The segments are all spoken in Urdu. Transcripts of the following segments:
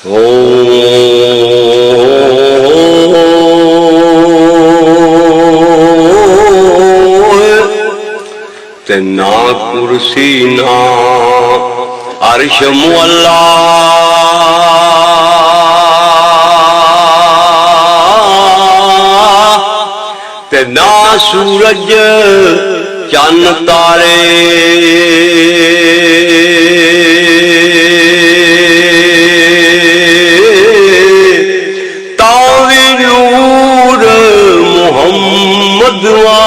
تے نا کرسی نا عرش مولا تے نا سورج چند تارے تاوی نور محمد والا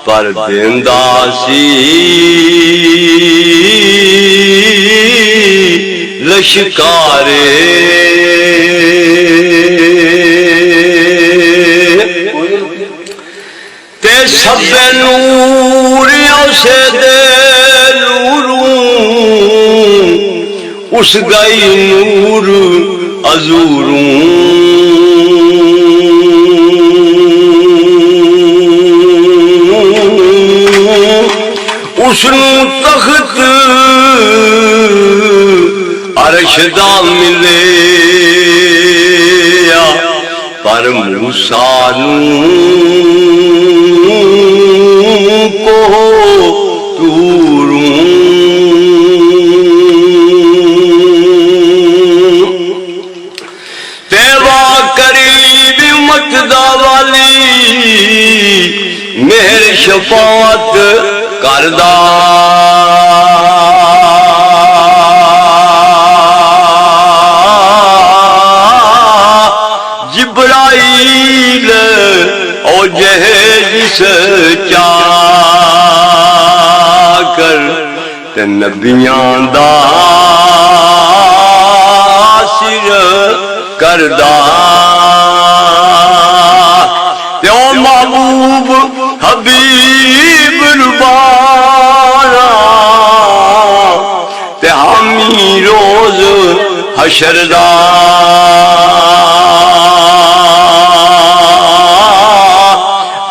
پر دیندہ سی لشکارے تے سب نور اسے دے نوروں اس گئی نور ازوروں اس نو تخت عرش دا ملے پر موسیٰ کو توروں تیوا قریب مقدہ والی مہر شفاعت کردہ جبرائیل او جہیز چاکر تے نبیان دا سر کردہ تے او محبوب حبیب ربارا تے حامی روز حشر دا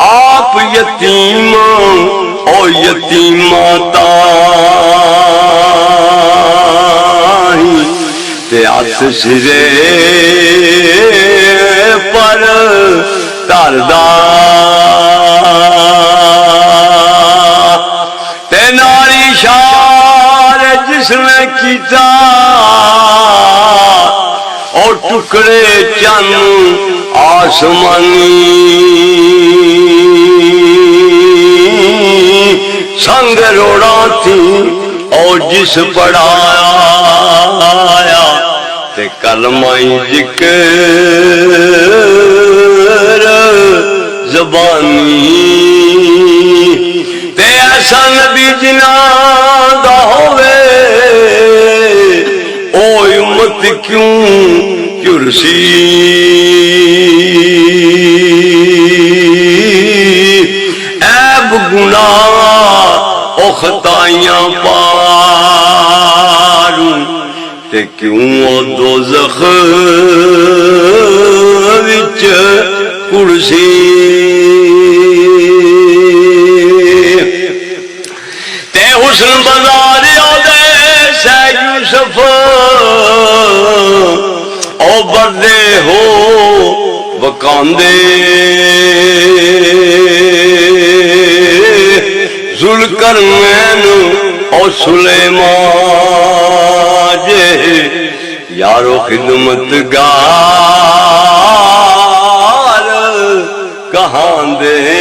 آپ یتیم او یتیماتاہی تے آت سرے پر تردہ تے ناری شار جس نے کیتا اور ٹکڑے چند آسمانی سنگ روڑا تھی اور جس پڑھایا تے کلمہ ذکر زبانی تے ایسا نبی جنا دا ہوئے او امت کیوں کرسی عیب گناہ او خطائیاں پاروں تے کیوں او دوزخ وچ کرسی تے حسن بازار آدھے سے یوسف او بردے ہو وکاندے ذوالقرنین او سلیمان جے یارو خدمتگار کہاں دے